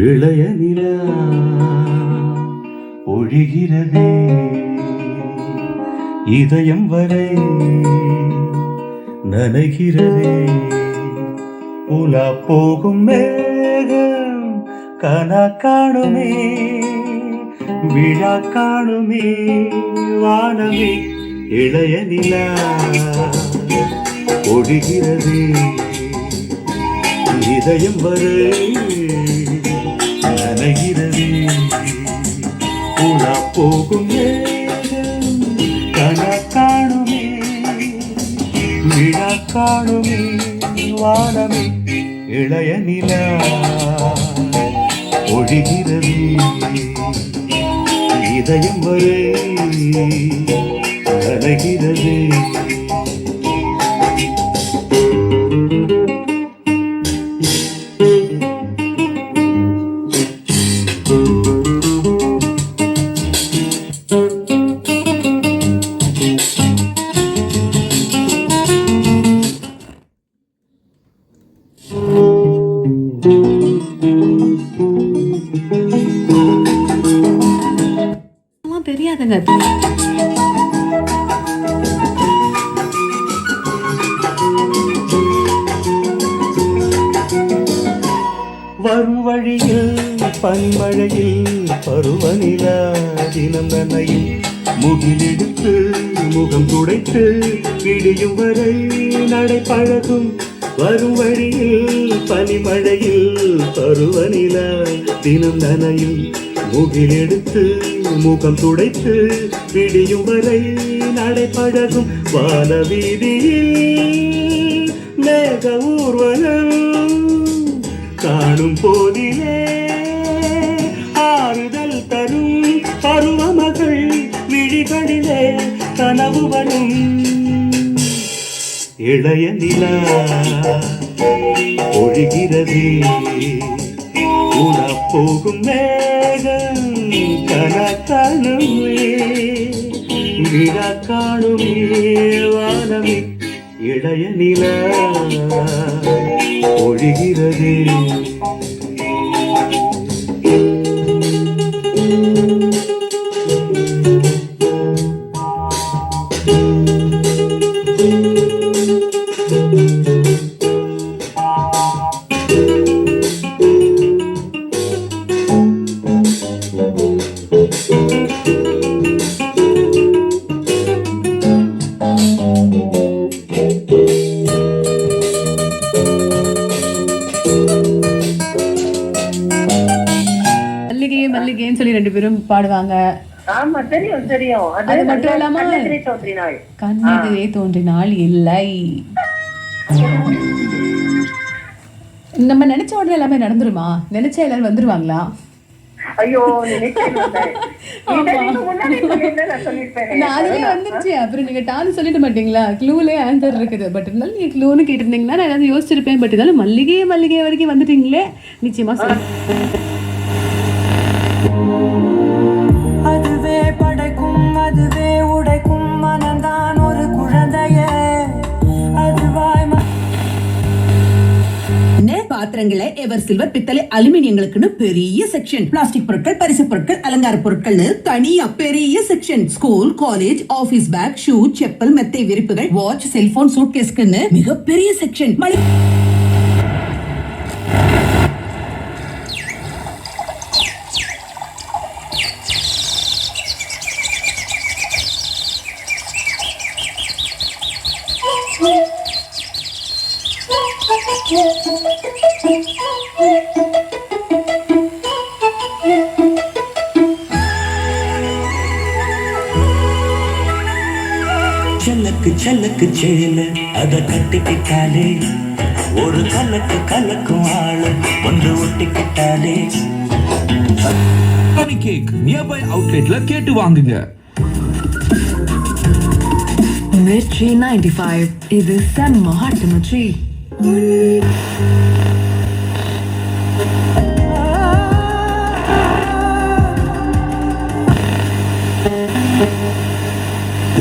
இளைய நிலா ஒழிகிறதே இதயம் வரை நனைகிறதே உலா போகும் மேகம் கனா காணுமே விழா காணுமே வானமே இளைய நிலா ஒழிகிறதே இதயம் வரை நனைகிறதே உலா போகும் மேகம் கனா காணுமே விழா காணுமே வானமே இளைய நிலா ஒழிகிறதே இதயம் வரை நனைகிறதே. தெரியாதுங்க. வரும் வழியில் பனிமழையில் பருவநிலா தினம் நனையும் முகிலெடுத்து முகம் துடைத்து விடியும் வரை நடை பழகும். வரும் வழியில் பனிமழையில் பருவநிலா தினம் நனையும் முகிலெடுத்து முகம் துடைத்து விடியும் வரை நடை பழகும். வானவீதியில் மேக ஊர்வலம் காணும் போதிலே ஆறுதல் தரும் பருவமகள் விழிகளிலே கனவு வரும். இளைய நிலா ஒழிகிறதே உலா போகும் மேகம் கனா காணுமே விழா காணுமே வானமே இளைய நிலா ஒழிகிறதே. மல்லிகைன்னு சொல்லி ரெண்டு பேரும் பாடுவாங்க. ஆமா தெரியும் தெரியும். அது மட்டும் இல்லாம கண்ணெதிரே தோன்றினாள் இல்லை. நம்ம நினைச்ச உடனே எல்லாமே நடந்துருமா? நினைச்ச எல்லாரும் வந்துருவாங்களா? ஐயோ அதுவே வந்துருச்சு. அப்புறம் நீங்க டான்னு சொல்லிட்டு மாட்டீங்களா? க்ளூலே ஆன்சர் இருக்குது. பட் இருந்தாலும் நீங்க க்ளூன்னு கேட்டிருந்தீங்கன்னா நான் ஏதாவது யோசிச்சிருப்பேன். பட் இருந்தாலும் மல்லிகை மல்லிகை வரைக்கும் வந்துட்டீங்களே, நிச்சயமா அதுவே படைக்கும் அதுவே உடைக்கும் மனம்தான் ஒரு குழந்தையே. அதுவாய் பாத்திரங்களை எவர் சில்வர் பித்தளை அலுமினியங்களுக்குன்னு பெரிய செக்ஷன், பிளாஸ்டிக் பொருட்கள் பரிசு பொருட்கள் அலங்கார பொருட்கள்னு தனியா பெரிய section, school college office back shoe chappal மெத்தை விரிப்புகள் வாட்ச் செல்போன் சூட்கேஸ்க்குன்னு மிகப்பெரிய செக்ஷன். செல்லக்கு செல்லக்கு சேல அத கட்டிக்கிட்டாலே ஒரு கலக்கு கலக்கும் ஆளு ஒன்று ஒட்டிக்கிட்டாலே. கேக் நியர்பை அவுட்லெட்ல கேட்டு வாங்குங்க. மிர்ச்சி 95 இது செம்ம ஹாட் மிர்ச்சி.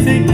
Sing